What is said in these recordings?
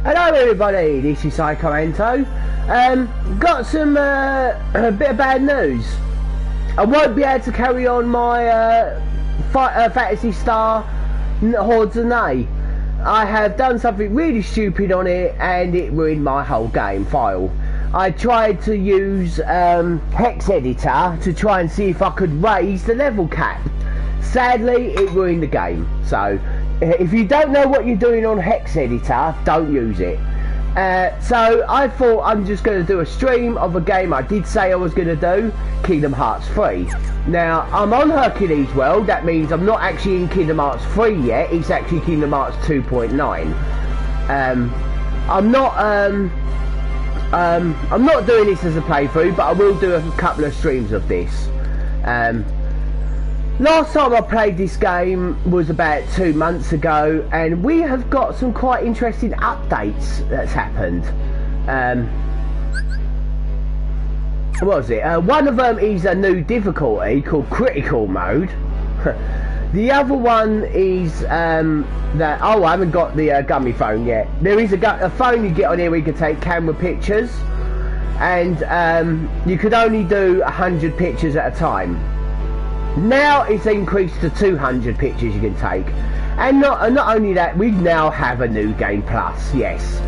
Hello everybody, this is Phycoanto. Got some a bit of bad news. I won't be able to carry on my Fantasy Star Hordes and A. I have done something really stupid on it and it ruined my whole game file. I tried to use Hex Editor to try and see if I could raise the level cap. Sadly, it ruined the game. So, if you don't know what you're doing on Hex Editor, don't use it. So, I thought I'm just going to do a stream of a game I did say I was going to do, Kingdom Hearts 3. Now, I'm on Hercules World, that means I'm not actually in Kingdom Hearts 3 yet, it's actually Kingdom Hearts 2.9. I'm not doing this as a playthrough, but I will do a couple of streams of this. Last time I played this game was about 2 months ago, and we have got some quite interesting updates that's happened. What was it? One of them is a new difficulty called Critical Mode. The other one is that, oh, I haven't got the gummy phone yet. There is a phone you get on here where you can take camera pictures, and you could only do 100 pictures at a time. Now it's increased to 200 pictures you can take, and not only that, we now have a new game plus. Yes,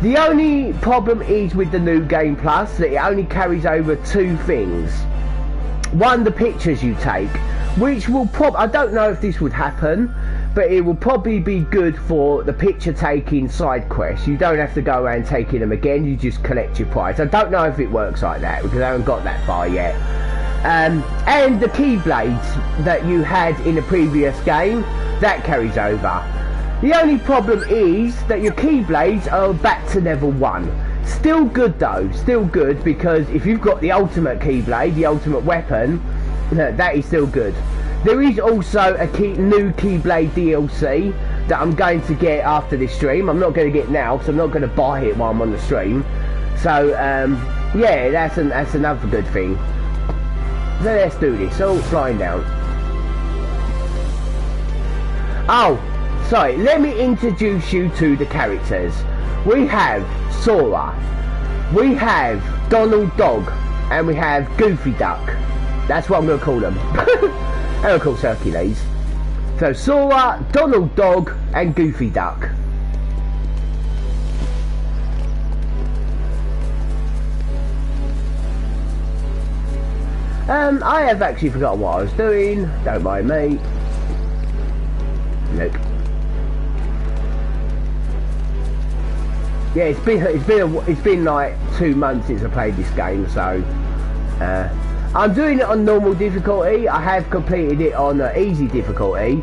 the only problem is with the new game plus that it only carries over 2 things. One, the pictures you take, which will I don't know if this would happen, but it will probably be good for the picture taking side quests. You don't have to go around taking them again, you just collect your prize. I don't know if it works like that because I haven't got that far yet. And the Keyblades that you had in the previous game, that carries over. The only problem is that your Keyblades are back to level 1. Still good though, still good, because if you've got the ultimate Keyblade, the ultimate weapon, that is still good. There is also a new Keyblade DLC that I'm going to get after this stream. I'm not going to get now because I'm not going to buy it while I'm on the stream. So yeah, that's another good thing. So let's do this. Oh, flying down. Oh, sorry. Let me introduce you to the characters. We have Sora, we have Donald Dog, and we have Goofy Duck. That's what I'm going to call them. I'm going to call Hercules. So Sora, Donald Dog, and Goofy Duck. I have actually forgotten what I was doing. Don't mind me. Look. Yeah, it's been like 2 months since I played this game, so I'm doing it on normal difficulty. I have completed it on easy difficulty,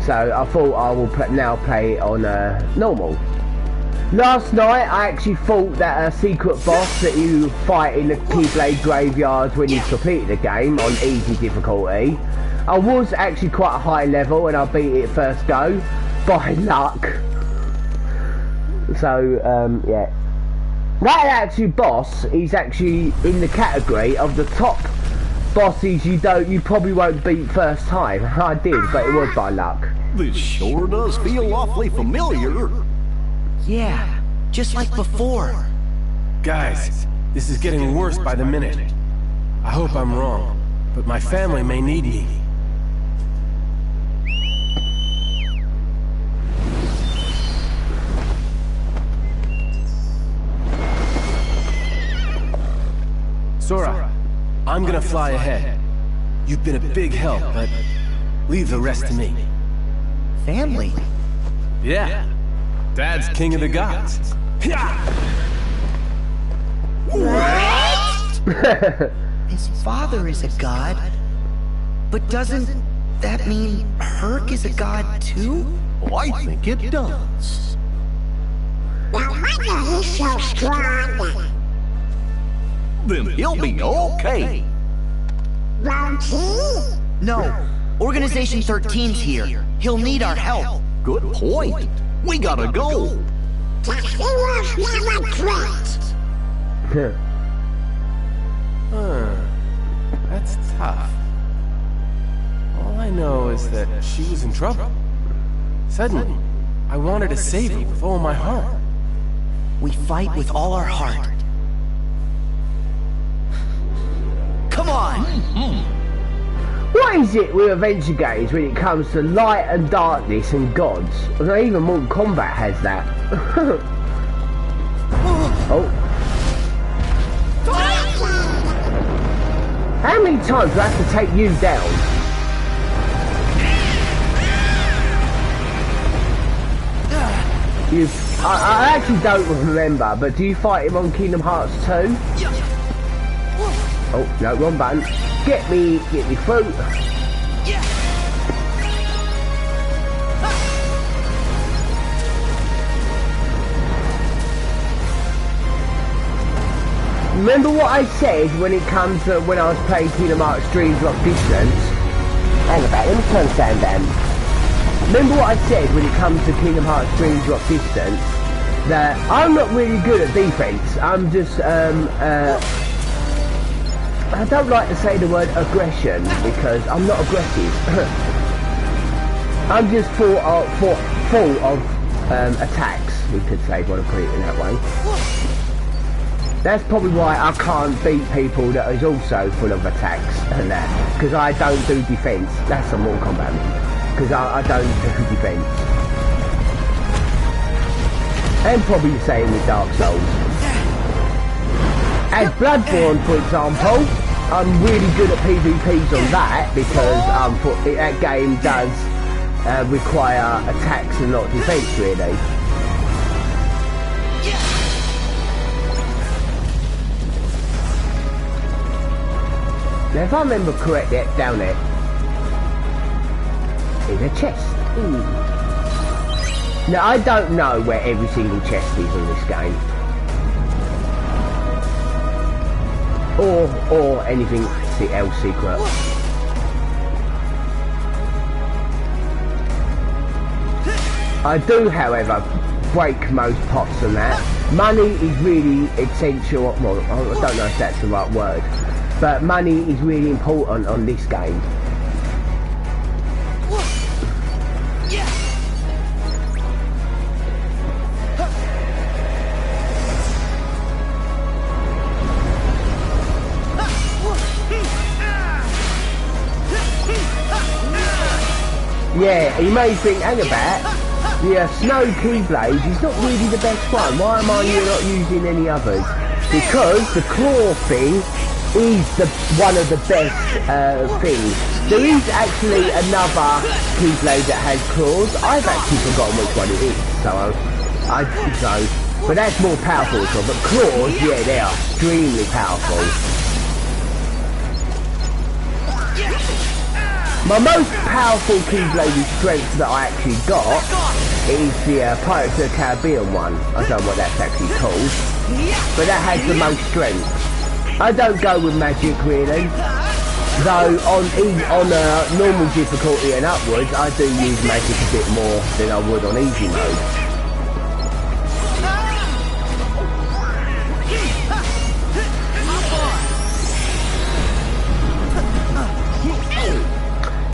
so I thought I will now play it on normal. Last night I actually fought that secret boss that you fight in the Keyblade graveyards when you've completed the game on easy difficulty. I was actually quite a high level and I beat it first go, by luck. So, yeah. That actually boss is actually in the category of the top bosses you probably won't beat first time. I did, but it was by luck. This sure does feel awfully familiar. Yeah, just like before. Guys, this is getting worse by the minute. I hope I'm wrong, but my family may need me. Sora, I'm gonna fly ahead. You've been a big help, but leave the rest to me. Family? Yeah. Dad's king of the gods. What? His father is a god, but doesn't that mean Herc is a god too? Oh, I think it does. No wonder he's so strong. Then he'll be okay. Won't he? No, Organization 13's here. He'll need our help. Good point. We gotta go. Just he was never quit. That's tough. All I know is that she was in trouble. Suddenly, I wanted to save her with all my heart. we fight with all our heart. Come on! What is it with adventure games when it comes to light and darkness and gods? Well, even Mortal Kombat has that. Oh. How many times do I have to take you down? I actually don't remember, but do you fight him on Kingdom Hearts 2? Oh, no, wrong button. Get me through. Remember what I said when it comes to when I was playing Kingdom Hearts Dream Drop Distance? Hang about, let me turn the sound down. Remember what I said when it comes to Kingdom Hearts Dream Drop Distance? That I'm not really good at defense. I'm just, I don't like to say the word aggression because I'm not aggressive. I'm just full of attacks, we could say, if you want to put it in that way. That's probably why I can't beat people that is also full of attacks and that, because I don't do defense. That's a Mortal Kombat, because I don't do defense. And probably the same with Dark Souls. As Bloodborne, for example, I'm really good at PvPs on that because that game does require attacks and not defense, really. Now, if I remember correctly, down there is a chest. Ooh. Now, I don't know where every single chest is in this game. Or anything else secret. I do, however, break most pots on that. Money is really essential. Well, I don't know if that's the right word, but money is really important on this game. Yeah, you may think, hang about, the snow keyblade is not really the best one. Why am I not using any others? Because the claw thing is one of the best things. There is actually another keyblade that has claws. I've actually forgotten which one it is, but that's more powerful. But claws, yeah, they are extremely powerful. My most powerful keyblade strength that I actually got is the Pirates of the Caribbean one. I don't know what that's actually called, but that has the most strength. I don't go with magic really, though on normal difficulty and upwards I do use magic a bit more than I would on easy mode.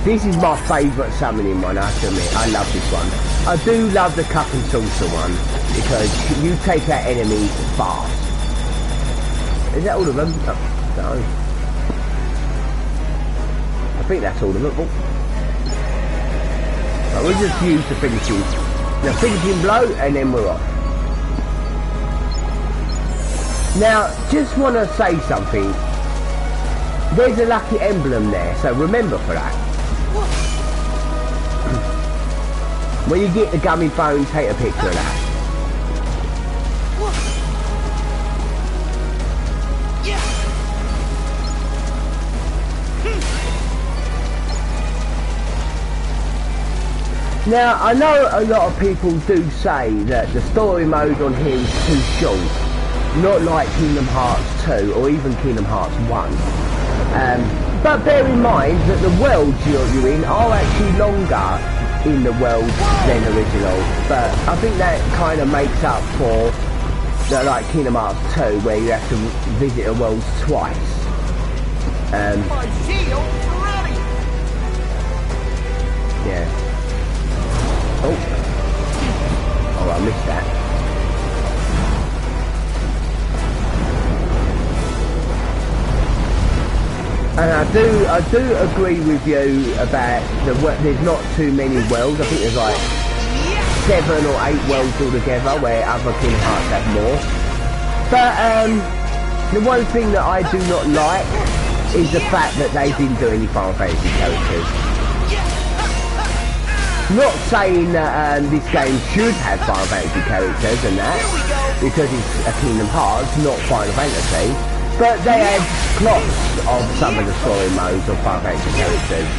This is my favourite summoning one, I have to admit. I love this one. I do love the cup and saucer one, because you take out enemies fast. Is that all of them? Oh, no. I think that's all of them. Oh. Right, we'll just use the finishing blow, and then we're off. Now, just want to say something. There's a lucky emblem there, so remember for that. When you get the gummy phone, take a picture of that. Now, I know a lot of people do say that the story mode on here is too short. Not like Kingdom Hearts 2 or even Kingdom Hearts 1. But bear in mind that the worlds you're in are actually longer in the world than original, but I think that kind of makes up for the, like Kingdom Hearts 2 where you have to visit a world twice. Yeah. Oh, I missed that. And I do agree with you about there's not too many worlds. I think there's like 7 or 8 worlds altogether, where other Kingdom Hearts have more. But the one thing that I do not like is the fact that they didn't do any Final Fantasy characters. Not saying that this game should have Final Fantasy characters and that, because it's a Kingdom Hearts, not Final Fantasy. But they had plots of some of the story modes of Final Fantasy characters.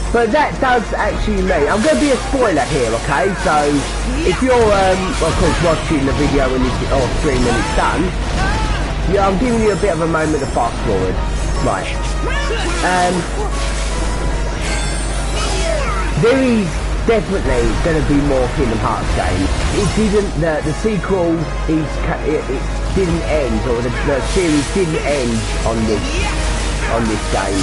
But that does actually mean, I'm going to be a spoiler here, okay? So, if you're, of course, watching the video when it's, or stream when it's done, yeah, I'm giving you a bit of a moment to fast forward. Right. There is definitely going to be more Kingdom Hearts games. It didn't, the sequel is, it didn't end, or the series didn't end on this game.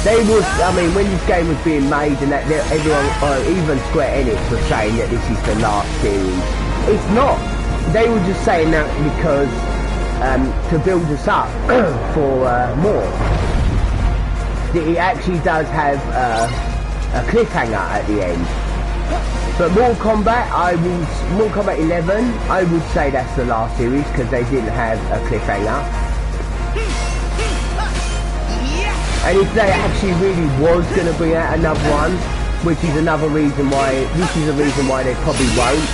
They was, I mean, when this game was being made and that everyone, even Square Enix was saying that this is the last series. It's not. They were just saying that because to build us up for more. It actually does have a cliffhanger at the end. But Mortal Kombat 11, I would say that's the last series because they didn't have a cliffhanger. And if they actually really was going to bring out another one, which is another reason why, this is a reason why they probably won't,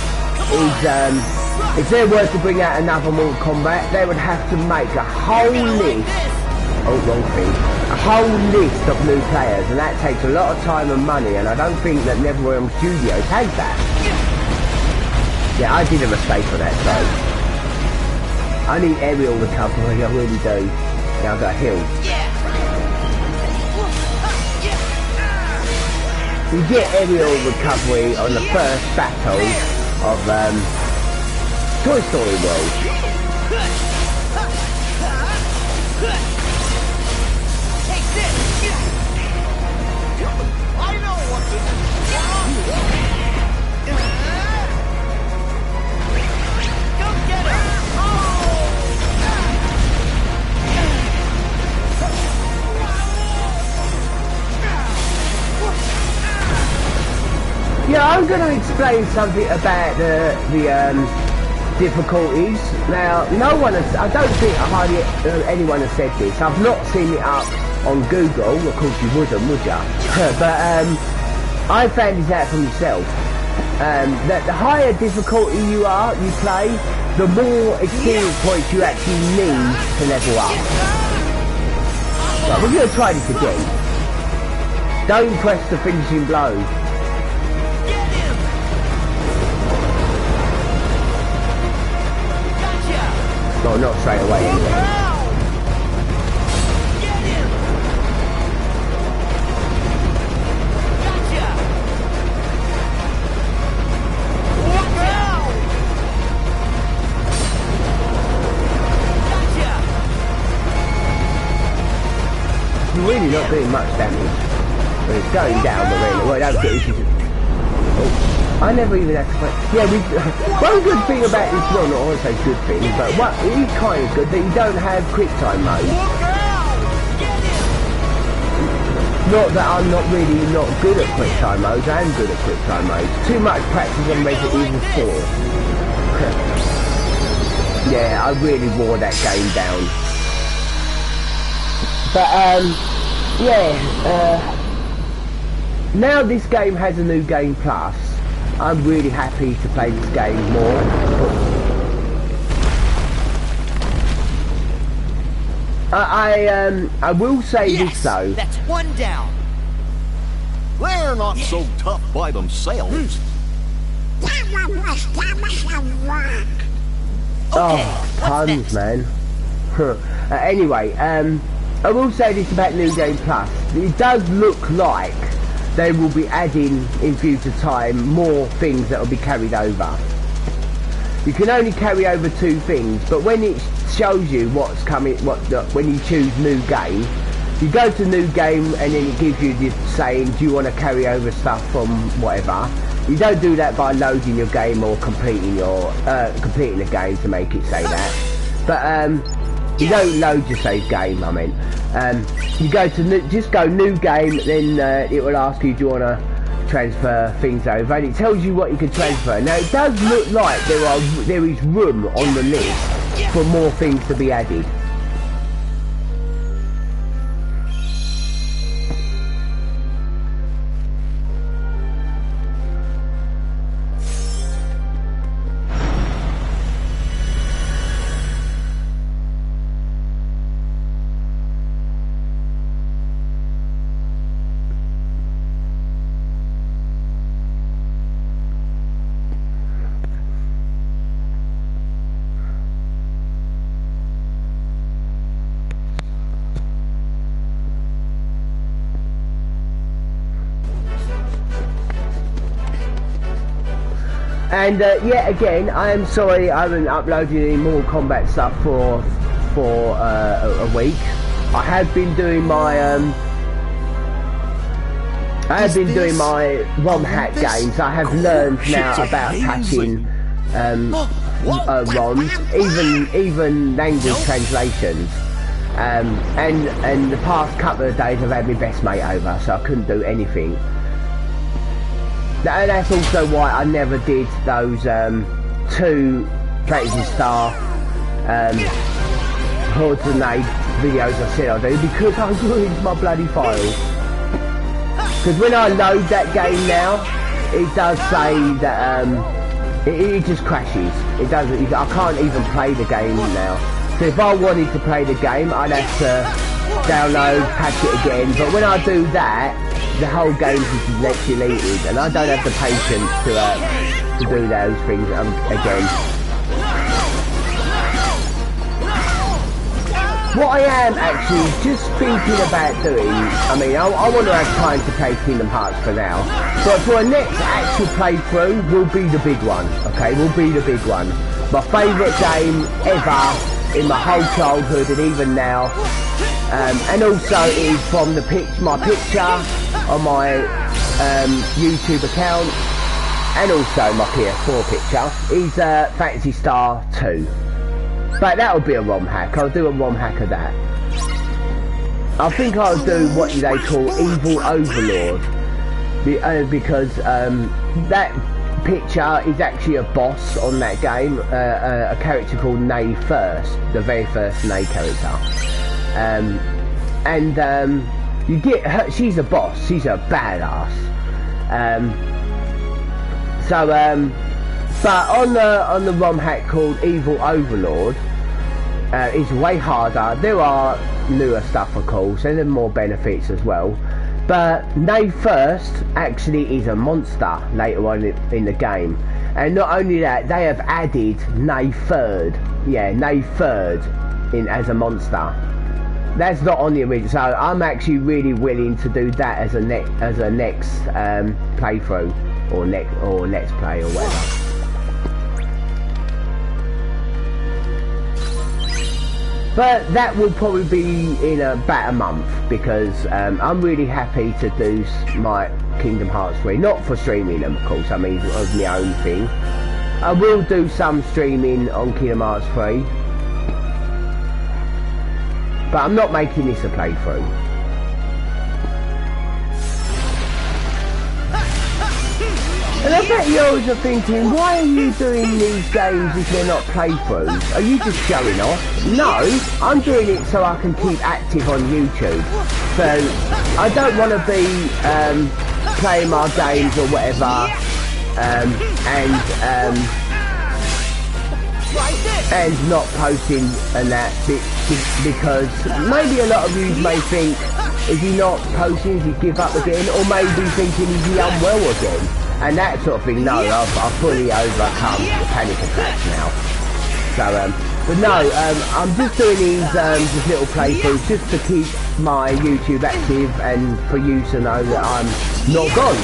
is if they were to bring out another Mortal Kombat, they would have to make a whole list, a whole list of new players, and that takes a lot of time and money, and I don't think that NetherRealm Studios has that. Yeah, I did a mistake for that, so I need aerial recovery, I really do. Now I've got a hill. You get aerial recovery on the first battle of Toy Story World. Take this! I know what to do! Go get her! Yeah, I'm going to explain something about the difficulties. Now, no one has, I don't think hardly anyone has said this. I've not seen it up on Google. Of course you wouldn't, would you? But I found this out for myself. That the higher difficulty you play, the more experience points you actually need to level up. Right, we're going to try this again. Don't press the finishing blow. No, not straight away anyway. Get him! Gotcha! Watch out! Gotcha! You're really not doing much damage. But it's going down the ring. Well, that's good. I never even had to play. Yeah, one good thing about this, well, not always say good thing, but what it is kind of good that you don't have quick time mode. Not that I'm not good at quick time modes. I am good at quick time modes. Too much practice on Resident Evil 4. Yeah, I really wore that game down. But now this game has a new game plus. I'm really happy to play this game more. I will say this though. That's one down. They're not so tough by themselves. Oh, puns, man. Anyway, I will say this about New Game Plus. It does look like they will be adding in future time more things that will be carried over. You can only carry over 2 things, but when it shows you what's coming, when you choose new game, you go to new game and then it gives you this saying, do you want to carry over stuff from whatever. You don't do that by loading your game or completing the game to make it say that. But you don't load your save game, I mean. You go to just go new game, then it will ask you, do you want to transfer things over, and it tells you what you can transfer. Now it does look like there is room on the list for more things to be added. And yet again, I am sorry I haven't uploaded any Mortal Kombat stuff for a week. I have been doing my ROM hack games. I have learned now about hacking ROMs, even language translations. And the past couple of days I've had my best mate over, so I couldn't do anything. And that's also why I never did those 2 Fantasy Star Hordes and Aid videos I said I'd do, because I ruined my bloody files. Because when I load that game now, it does say that it just crashes. It doesn't. I can't even play the game now. So if I wanted to play the game, I'd have to download, patch it again. But when I do that, the whole game is deleted, and I don't have the patience to do those things again. What I am actually just thinking about doing, I mean, I want to have time to play Kingdom Hearts for now, but for a next actual playthrough will be the big one, okay, will be the big one. My favourite game ever in my whole childhood and even now. And also it is from my picture on my YouTube account, and also my PS4 picture is Phantasy Star 2. But that'll be a ROM hack. I'll do a ROM hack of that. I think I'll do what they call Evil Overlord, because that picture is actually a boss on that game, a character called Nay First, the very first Nay character. You get her, she's a boss, she's a badass. But on the ROM hack called Evil Overlord, it's way harder. There are newer stuff, of course, and there are more benefits as well. But Nay First actually is a monster later on in the game, and not only that, they have added Nay Third, Nay Third in as a monster. That's not on the original, so I'm actually really willing to do that as a next playthrough or let's play or whatever. But that will probably be in about a month, because I'm really happy to do my Kingdom Hearts 3, not for streaming them, of course, I mean of my own thing. I will do some streaming on Kingdom Hearts 3. But I'm not making this a playthrough. And I bet you always are thinking, why are you doing these games if they're not playthroughs? Are you just showing off? No, I'm doing it so I can keep active on YouTube. So I don't want to be playing my games or whatever, and not posting and that, because maybe a lot of you may think, is he not posting, is he give up again, or maybe thinking, is he unwell again, and that sort of thing. No, I've fully overcome the panic attacks now. So but no, I'm just doing these just little playthroughs just to keep my YouTube active and for you to know that I'm not gone.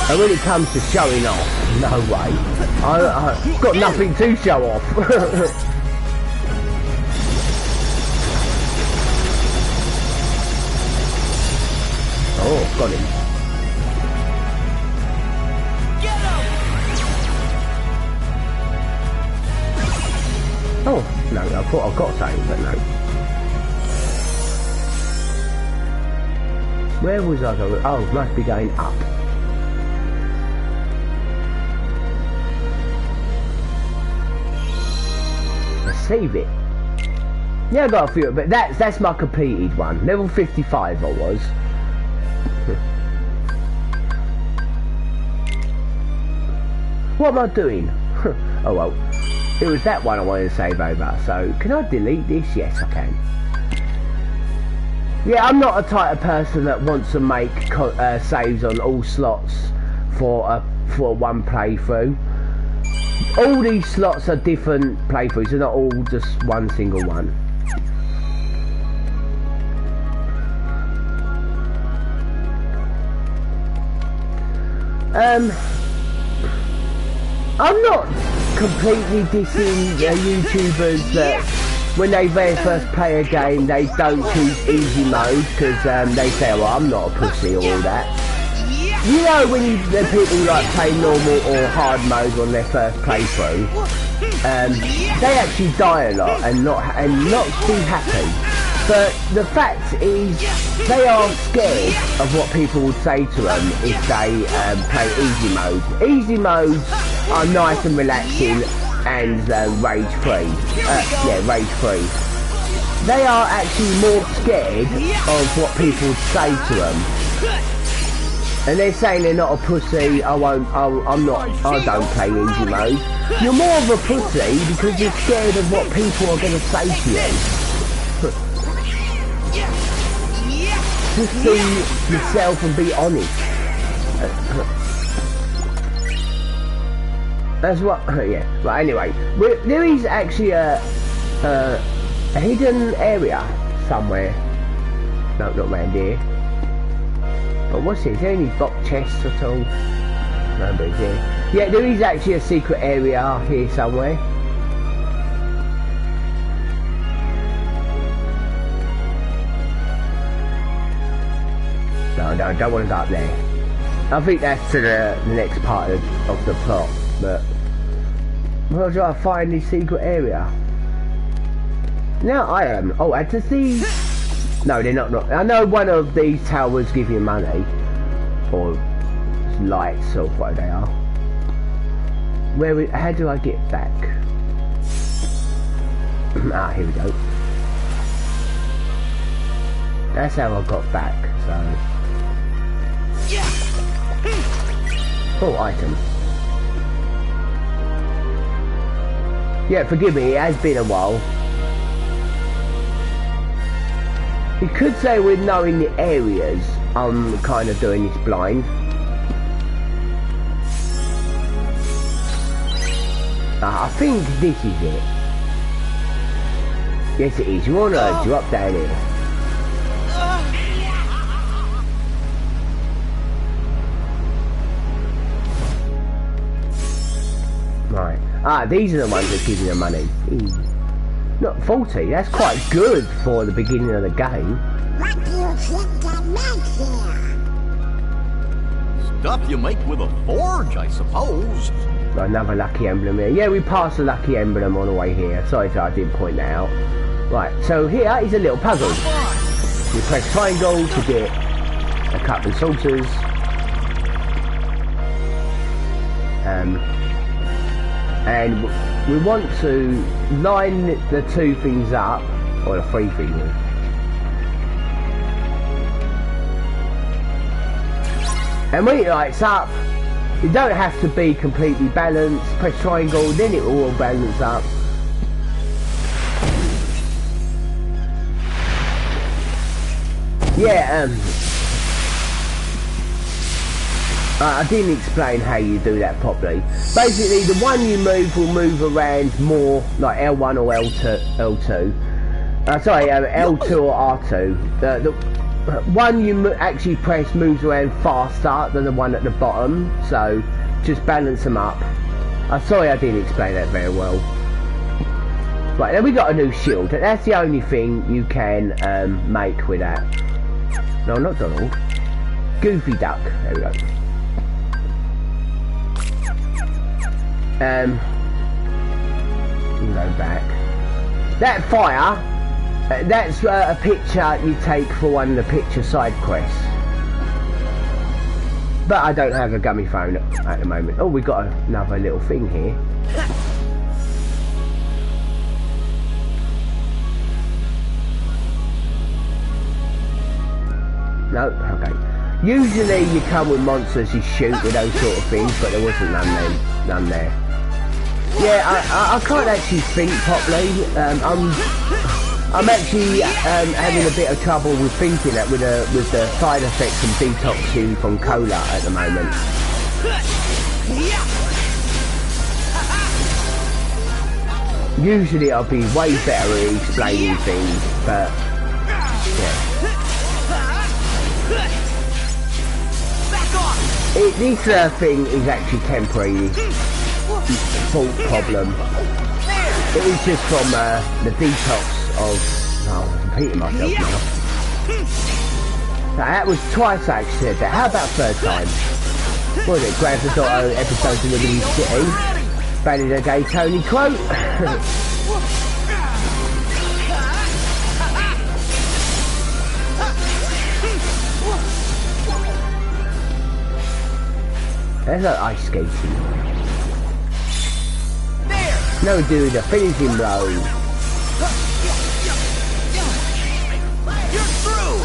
And when it comes to showing off, no way. I've got nothing to show off. Oh, got him. Get him! thought I got something, but no. Where was I going? Oh, must be going up. Let's save it. Yeah, I got a few, but that's my completed one. Level 55 I was. What am I doing? Oh well. It was that one I wanted to save over. So, can I delete this? Yes, I can. Yeah, I'm not a type of person that wants to make saves on all slots for one playthrough. All these slots are different playthroughs, they're not all just one single one. I'm not completely dissing YouTubers that when they very first play a game they don't choose easy mode because they say, well, I'm not a pussy or all that. You know, when the people like play normal or hard mode on their first playthrough, they actually die a lot and not be happy. But the fact is, they are scared of what people would say to them if they play easy mode. Easy modes are nice and relaxing and rage free. Yeah, rage free. They are actually more scared of what people would say to them. And they're saying they're not a pussy. I don't play easy mode. You're more of a pussy because you're scared of what people are going to say to you. Just be yourself and be honest. That's what. Yeah. Right. Anyway, there is actually a hidden area somewhere. No, not around here. But what's it? Is there any box chests at all? No, but it's here. Yeah, there is actually a secret area here somewhere. No, I don't want to go up there. I think that's to the next part of the plot, but where do I find this secret area? Now I am. Oh, and to see. No, they're not. I know one of these towers give you money, or lights, or what they are. How do I get back? Ah, here we go. That's how I got back. So. Oh, items. Yeah, forgive me, it has been a while. You could say with knowing the areas, I'm kind of doing this blind. I think this is it. Yes it is, you want to drop down here. Right. Ah, these are the ones that give you the money. Not 40, that's quite good for the beginning of the game. What do you think that makes here? Stuff you make with a forge, I suppose. Another lucky emblem here. Yeah, we passed the lucky emblem on the way here. Sorry if I didn't point that out. Right, so here is a little puzzle. You press triangle to get a cup and saucers. And we want to line the two things up, or the three things. And when it lights up, you don't have to be completely balanced. Press triangle, then it will all balance up. Yeah, I didn't explain how you do that properly. Basically, the one you move will move around more, like L1 or L2. Sorry, L2 or R2. The one you actually press moves around faster than the one at the bottom, so just balance them up. Sorry I didn't explain that very well. Right, then we got a new shield. That's the only thing you can make with that. No, not Donald. Goofy Duck. There we go. Go back. That fire, that's a picture you take for one of the picture side quests. But I don't have a gummy phone at the moment. Oh, we got another little thing here. No, okay. Usually you come with monsters you shoot with those sort of things, but there wasn't none there. Yeah, I can't actually think properly. I'm actually having a bit of trouble with thinking that with the side effects from detoxing from cola at the moment. Usually I'll be way better at explaining things, but yeah. This thing is actually temporary fault problem. It is just from the detox of... Oh, I'm repeating myself now. That was twice I actually said that. How about third time? What was it? Grand Theft Auto episodes in Liberty City. Banning a gay Tony quote. There's no ice skating. There! No, dude, a finishing blow. You're through!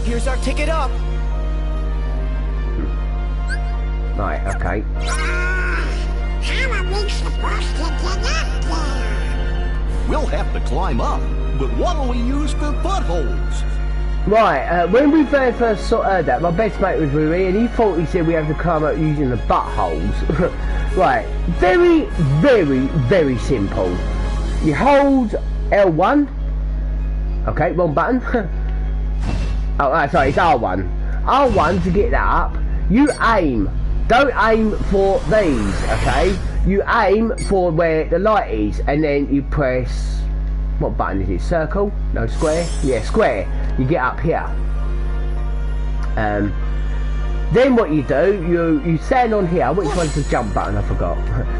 Here's our ticket up. Right, okay. How are we supposed to get up there? We'll have to climb up, but what'll we use for footholds? Right, when we very first heard that, my best mate was with me and he thought he said we have to climb up using the buttholes. Right, very, very, very simple. You hold L1. Okay, wrong button. Oh, sorry, it's R1. R1 to get that up. You aim. Don't aim for these, okay? You aim for where the light is, and then you press... What button is it? Circle? No, square? Yeah, square. You get up here. Then what you do, you stand on here. Which one's the jump button? I forgot.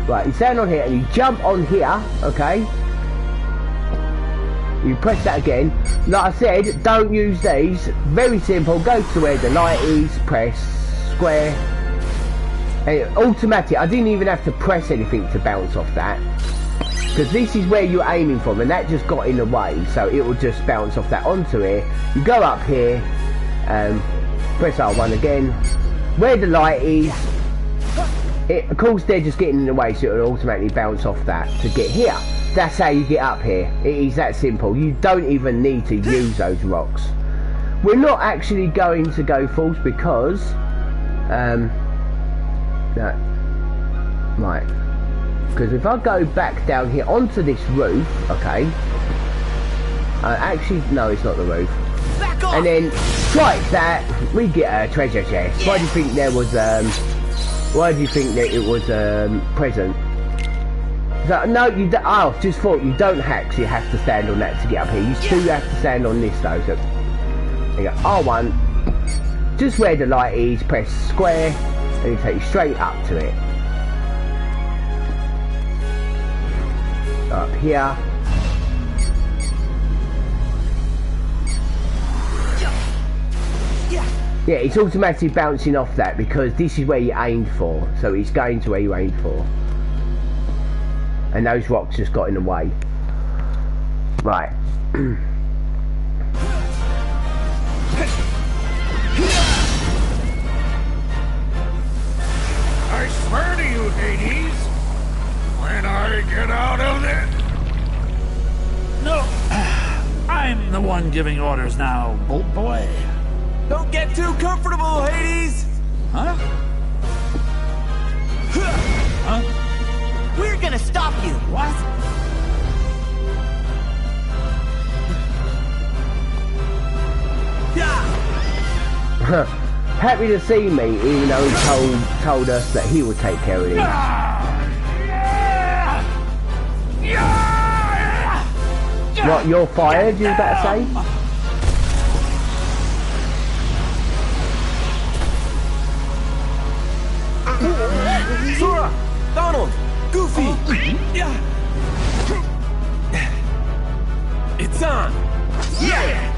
Right, you stand on here, and you jump on here, okay? You press that again. Like I said, don't use these. Very simple. Go to where the light is, press square. And automatic. I didn't even have to press anything to bounce off that. Because this is where you're aiming from, and that just got in the way. So it will just bounce off that onto here. You go up here, press R1 again. Where the light is, of course they're just getting in the way, so it will automatically bounce off that to get here. That's how you get up here. It is that simple. You don't even need to use those rocks. We're not actually going to go false because no, right, because if I go back down here onto this roof, okay, actually no, it's not the roof, and then strike that, we get a treasure chest. Why do you think there was why do you think that it was present? So, no, you don't. Oh, just thought you don't hack, so you have to stand on that to get up here. You still have to stand on this though. So you go R1, just where the light is, press square, and it takes you straight up to it. Up here. Yeah, it's automatically bouncing off that because this is where you aimed for, so it's going to where you aimed for. And those rocks just got in the way. Right. I swear to you, Hades, when I get out of this... No, I'm the one giving orders now, Bolt Boy. Don't get too comfortable, Hades! Huh? Huh? We're gonna stop you! What? Happy to see me, even though he told us that he would take care of these. What, you're fired, you about to say? Sora! Donald! Goofy! It's on! Yeah!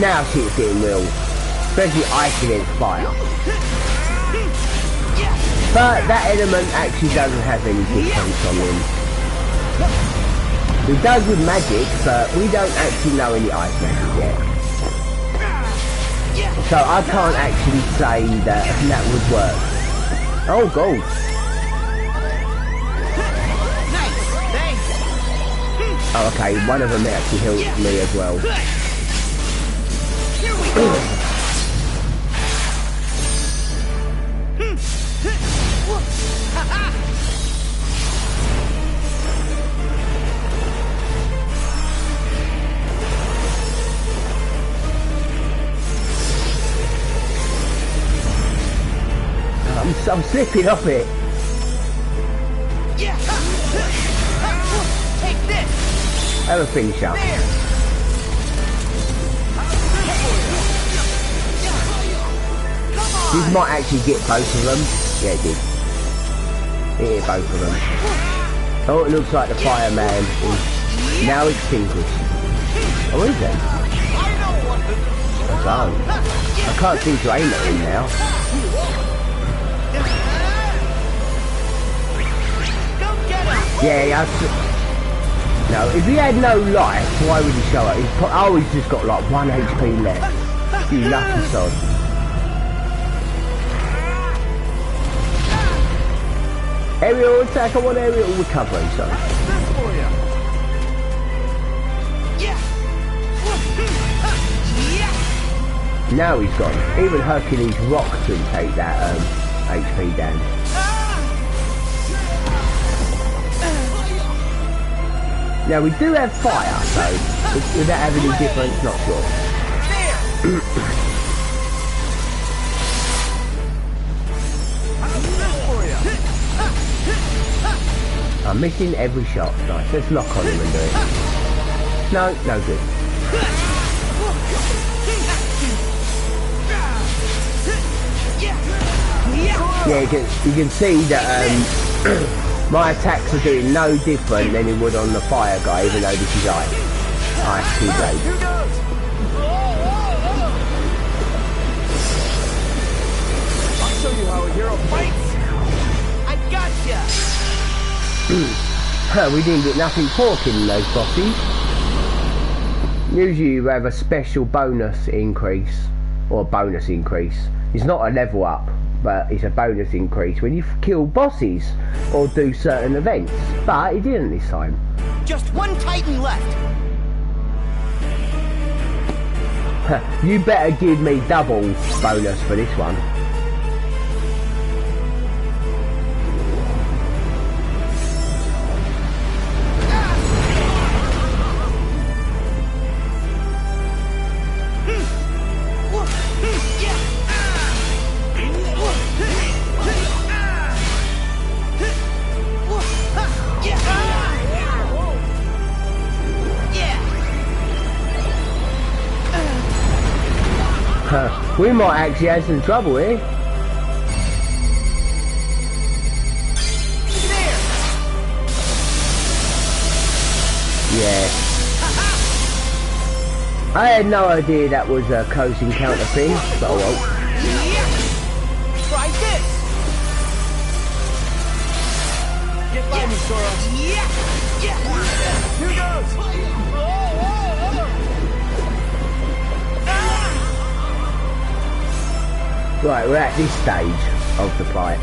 Now shit's getting real, especially ice against fire. But that element actually doesn't have any difference on him. He does with magic, but we don't actually know any ice magic yet. So I can't actually say that that would work. Oh, gold. Oh, okay, one of them actually healed me as well. I'm slipping off it. Take this. Have a finish up. This might actually get both of them. Yeah, it did. It hit both of them. Oh, it looks like the fireman is now extinguished. Oh, is it? That's on. I can't seem to aim at him now. Yeah, no, if he had no life, why would he show up? He's just got like 1 HP left. You lucky sod. Aerial attack, I want aerial recovery, sorry. Now he's gone. Even Hercules Rock can take that HP down. Now we do have fire, so would that have any difference? Not sure. I'm missing every shot. Nice, let's lock on him and do it. No, no good. Yeah, you can see that my attacks are doing no different than it would on the fire guy, even though this is ice. Ice Keyblade. I'll show you how a hero fights. I gotcha. We didn't get nothing for killing those bosses. Usually you have a special bonus increase, or bonus increase. It's not a level up, but it's a bonus increase when you kill bosses or do certain events. But it didn't this time. Just one Titan left. You better give me double bonus for this one. We might actually have some trouble here. Yeah. I had no idea that was a close encounter thing, but oh well. Try this. Get by me, Sora. Yeah. Here goes. Right, we're at this stage of the fight.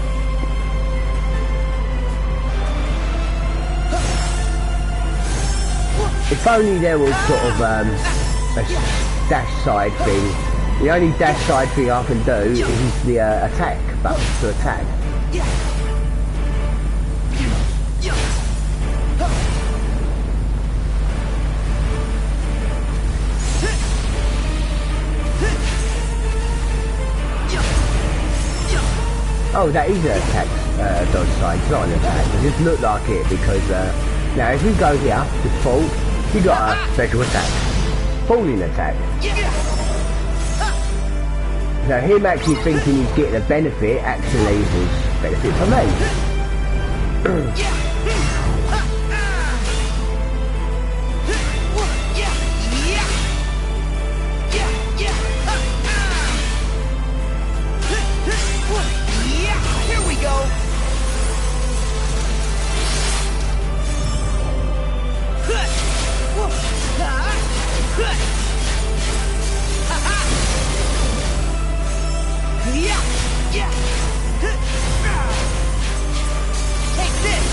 If only there was sort of a dash side thing. The only dash side thing I can do is the attack button to attack. Oh, that is an attack dodge side, it's not an attack. It just looked like it because now if we go here, default, you got a special attack. Falling attack. Now him actually thinking he's getting a benefit actually was benefit for me. Here we go. Take this.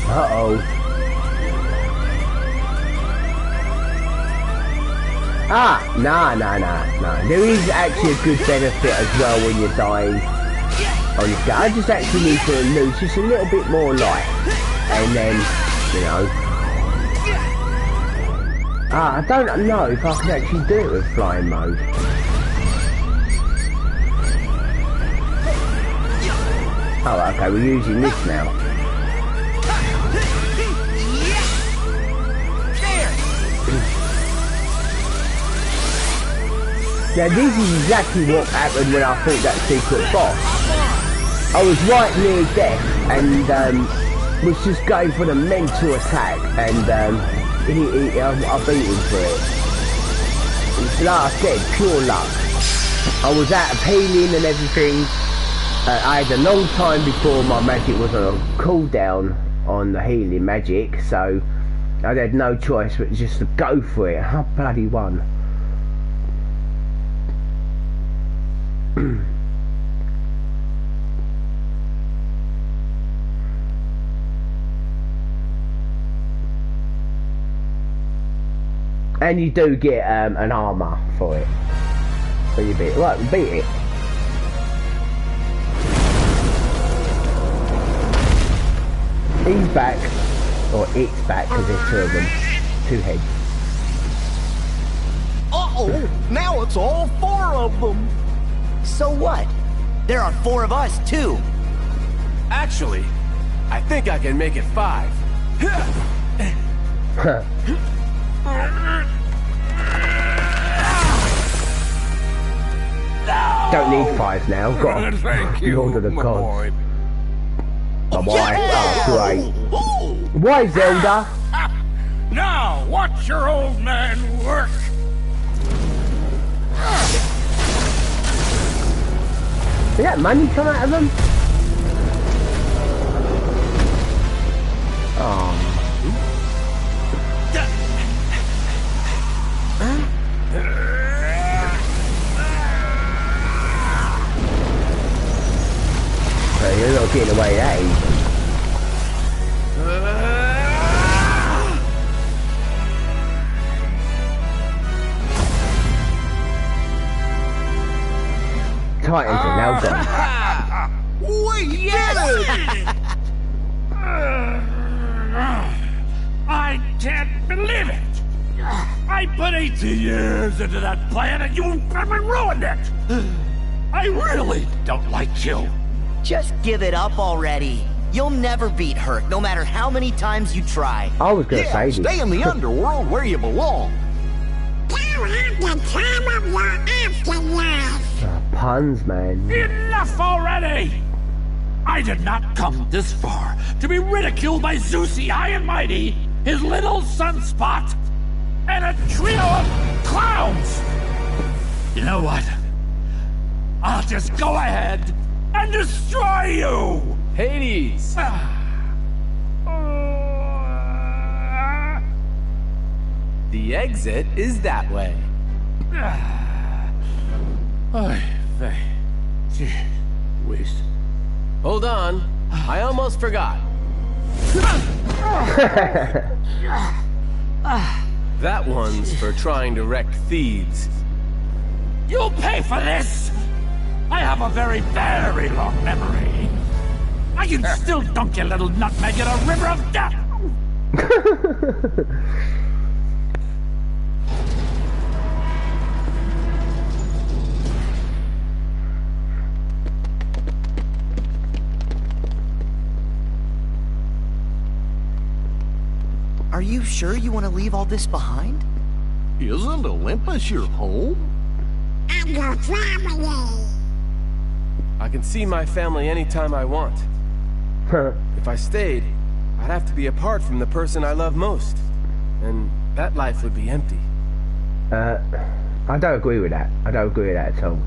Uh-oh. Ah, nah. There is actually a good benefit as well when you're dying on this guy. I just actually need to lose just a little bit more life. And then, you know. Ah, I don't know if I can actually do it with flying mode. Oh, okay, we're using this now. Now this is exactly what happened when I fought that secret boss. I was right near death and was just going for the mental attack and I beat him for it. It's like I said, pure luck. I was out of healing and everything. I had a long time before my magic was on a cooldown on the healing magic, so I had no choice but just to go for it. I bloody won. And you do get an armour for it when you beat it. Right, beat it. He's back, or it's back because there's two of them, two heads. Uh-oh, now it's all four of them. So what? There are 4 of us, too. Actually, I think I can make it 5. Don't need 5 now. Got Thank you, Lord of the my Gods. boy. Bye-bye. Oh, great. Why, Zelda? Now, watch your old man work. Did that money come out of them? Oh. So you're not getting away that easy. Titans are now gone. We did it! I can't believe it! I put 18 years into that plan and you ruined it! I really don't like you. Just give it up already. You'll never beat Herc, no matter how many times you try. I was gonna say this. Stay in the underworld where you belong. You have the time of your afterlife. Puns, man. Enough already! I did not come this far to be ridiculed by Zeusy High and Mighty, his little sunspot, and a trio of clowns! You know what? I'll just go ahead and destroy you! Hades! The exit is that way. Waste. Hold on. I almost forgot. That one's for trying to wreck Thebes. You'll pay for this! I have a very, very long memory. I can still dunk your little nutmeg in a river of death! Are you sure you want to leave all this behind? Isn't Olympus your home? And your family. I can see my family anytime I want. If I stayed, I'd have to be apart from the person I love most. And that life would be empty. I don't agree with that. I don't agree with that at all.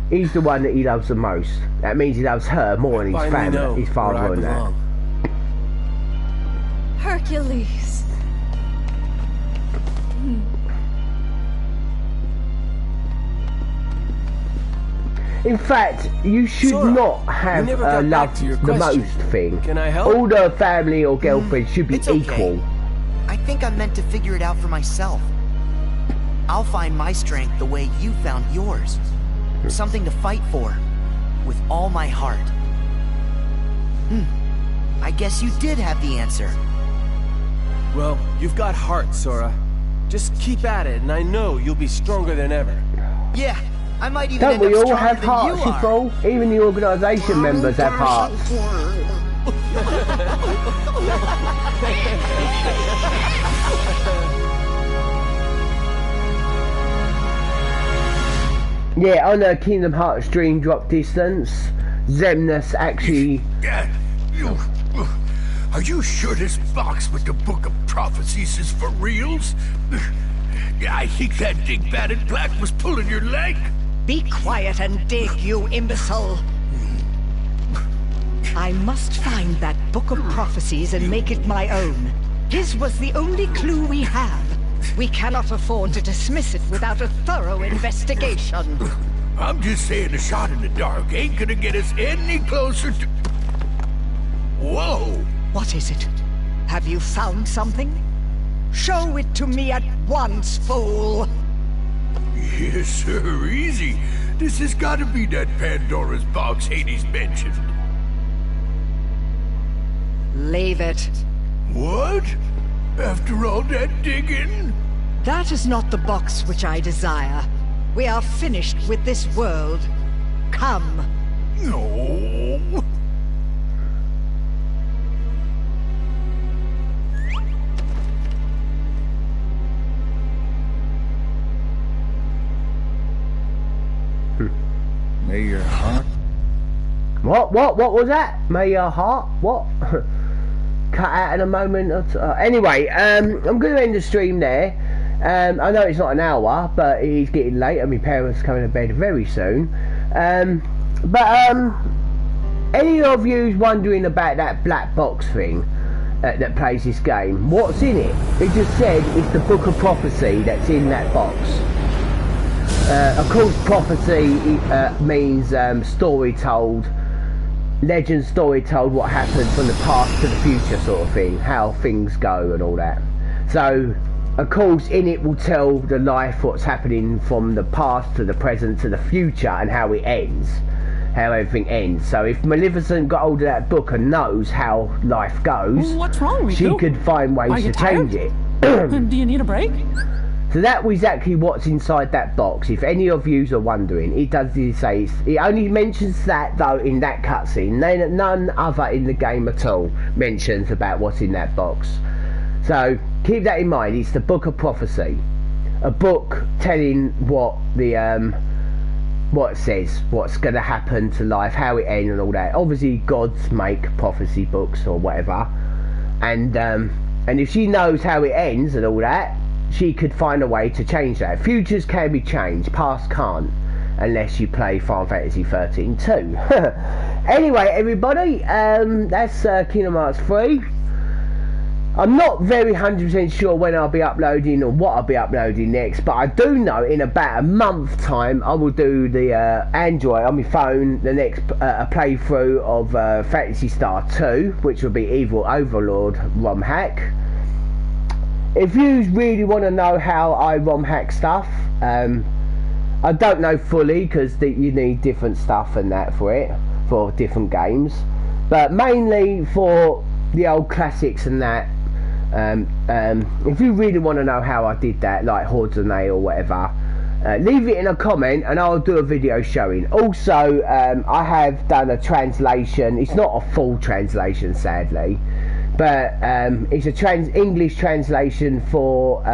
He's the one that he loves the most. That means he loves her more than his Finally know family, his father where I and that. belong. Hercules. In fact, you should Sora, not have you never a got back love to your the question. most thing. Can I help? All the family or girlfriends should be It's okay. equal. I think I'm meant to figure it out for myself. I'll find my strength the way you found yours. Something to fight for, with all my heart. I guess you did have the answer. Well, you've got heart, Sora. Just keep at it, and I know you'll be stronger than ever. Yeah, I might even Don't end we up all stronger have than hearts, you you are. fool? Even the organisation members have hearts. Yeah, on the Kingdom Hearts stream drop distance, Xemnas actually... Are you sure this box with the Book of Prophecies is for reals? I think that dig-batted black was pulling your leg. Be quiet and dig, you imbecile. I must find that Book of Prophecies and make it my own. His was the only clue we have. We cannot afford to dismiss it without a thorough investigation. I'm just saying a shot in the dark ain't gonna get us any closer to... Whoa! What is it? Have you found something? Show it to me at once, fool! Yes, sir, easy. This has gotta be that Pandora's box Hades mentioned. Leave it. What? After all that digging? That is not the box which I desire. We are finished with this world. Come. No. May your heart... What was that? May your heart? What? Cut out in a moment. Anyway, I'm going to end the stream there. I know it's not an hour, but it is getting late and my parents are coming to bed very soon. Any of you wondering about that black box thing that plays this game, what's in it? It just said it's the Book of Prophecy that's in that box. Of course, prophecy means story told, legend story told, what happened from the past to the future sort of thing, how things go and all that. So, of course, in it will tell the life, what's happening from the past to the present to the future and how it ends, how everything ends. So if Maleficent got hold of that book and knows how life goes, What's wrong with she you? could find ways Are you to change tired? it. Do you need a break? So that was exactly what's inside that box. If any of yous are wondering, it does say it only mentions that though in that cutscene. None other in the game at all mentions about what's in that box. So keep that in mind. It's the Book of Prophecy, a book telling what the what it says, what's going to happen to life, how it ends, and all that. Obviously, gods make prophecy books or whatever, and if she knows how it ends and all that, she could find a way to change that. Futures can be changed, past can't, unless you play Final Fantasy 13 too. Anyway, everybody, that's Kingdom Hearts 3. I'm not very 100% sure when I'll be uploading or what I'll be uploading next, but I do know in about a month's time I will do the Android on my phone, the next playthrough of Phantasy Star 2, which will be Evil Overlord ROM hack. If you really want to know how I ROM hack stuff, I don't know fully because you need different stuff and that for it, for different games, but mainly for the old classics and that. If you really want to know how I did that, like Hordes of Nay or whatever, leave it in a comment and I'll do a video showing. Also, I have done a translation. It's not a full translation, sadly, but it's a English translation for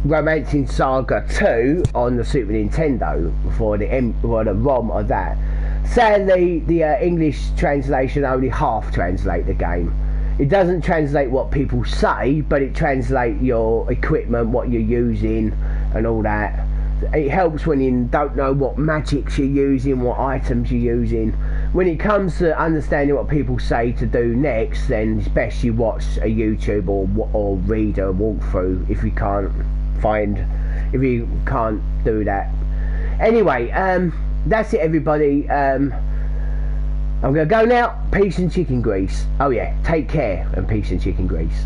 Romancing Saga 2 on the Super Nintendo for the ROM of that. Sadly, the English translation only half translate the game. It doesn't translate what people say, but it translates your equipment, what you're using and all that. It helps when you don't know what magics you're using, what items you're using. When it comes to understanding what people say to do next, then it's best you watch a YouTube or read a walkthrough if you can't do that. Anyway, that's it, everybody. I'm going to go now. Peace and chicken grease. Oh yeah, take care and peace and chicken grease.